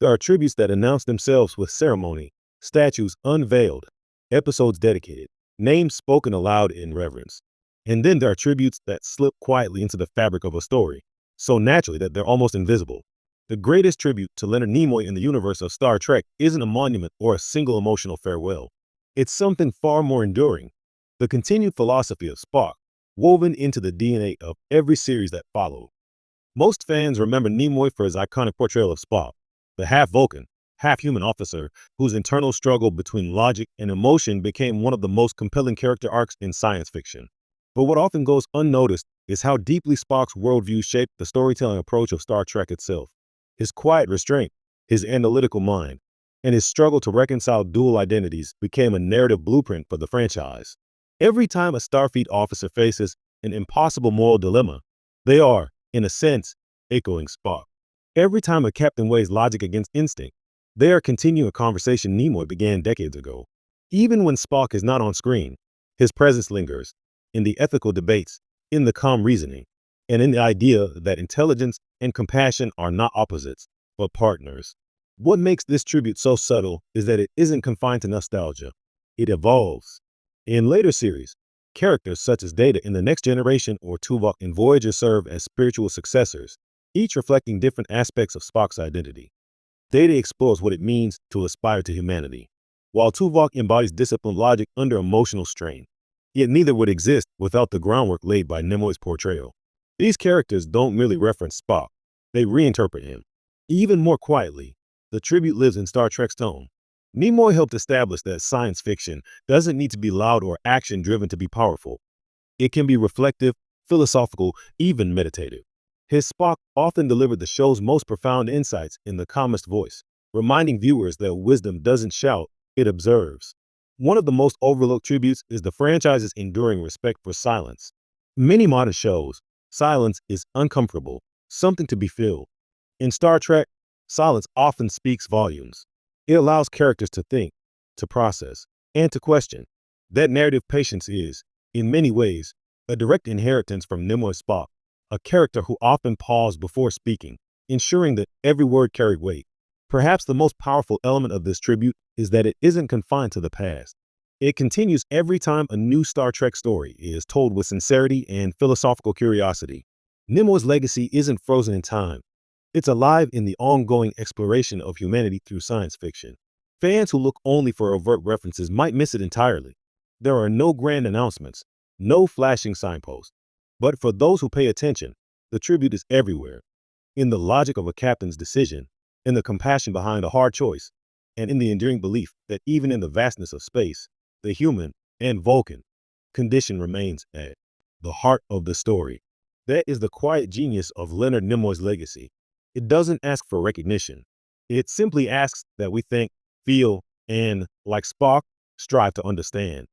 There are tributes that announce themselves with ceremony, statues unveiled, episodes dedicated, names spoken aloud in reverence. And then there are tributes that slip quietly into the fabric of a story, so naturally that they're almost invisible. The greatest tribute to Leonard Nimoy in the universe of Star Trek isn't a monument or a single emotional farewell. It's something far more enduring, the continued philosophy of Spock, woven into the DNA of every series that followed. Most fans remember Nimoy for his iconic portrayal of Spock, the half-Vulcan, half-human officer whose internal struggle between logic and emotion became one of the most compelling character arcs in science fiction. But what often goes unnoticed is how deeply Spock's worldview shaped the storytelling approach of Star Trek itself. His quiet restraint, his analytical mind, and his struggle to reconcile dual identities became a narrative blueprint for the franchise. Every time a Starfleet officer faces an impossible moral dilemma, they are, in a sense, echoing Spock. Every time a captain weighs logic against instinct, they are continuing a conversation Nimoy began decades ago. Even when Spock is not on screen, his presence lingers in the ethical debates, in the calm reasoning, and in the idea that intelligence and compassion are not opposites, but partners. What makes this tribute so subtle is that it isn't confined to nostalgia. It evolves. In later series, characters such as Data in The Next Generation or Tuvok in Voyager serve as spiritual successors, each reflecting different aspects of Spock's identity. Data explores what it means to aspire to humanity, while Tuvok embodies disciplined logic under emotional strain. Yet neither would exist without the groundwork laid by Nimoy's portrayal. These characters don't merely reference Spock, they reinterpret him. Even more quietly, the tribute lives in Star Trek's tone. Nimoy helped establish that science fiction doesn't need to be loud or action-driven to be powerful. It can be reflective, philosophical, even meditative. His Spock often delivered the show's most profound insights in the calmest voice, reminding viewers that wisdom doesn't shout, it observes. One of the most overlooked tributes is the franchise's enduring respect for silence. Many modern shows, silence is uncomfortable, something to be filled. In Star Trek, silence often speaks volumes. It allows characters to think, to process, and to question. That narrative patience is, in many ways, a direct inheritance from Nimoy's Spock, a character who often paused before speaking, ensuring that every word carried weight. Perhaps the most powerful element of this tribute is that it isn't confined to the past. It continues every time a new Star Trek story is told with sincerity and philosophical curiosity. Nimoy's legacy isn't frozen in time. It's alive in the ongoing exploration of humanity through science fiction. Fans who look only for overt references might miss it entirely. There are no grand announcements, no flashing signposts. But for those who pay attention, the tribute is everywhere. In the logic of a captain's decision, in the compassion behind a hard choice, and in the enduring belief that even in the vastness of space, the human and Vulcan condition remains at the heart of the story. That is the quiet genius of Leonard Nimoy's legacy. It doesn't ask for recognition. It simply asks that we think, feel, and, like Spock, strive to understand.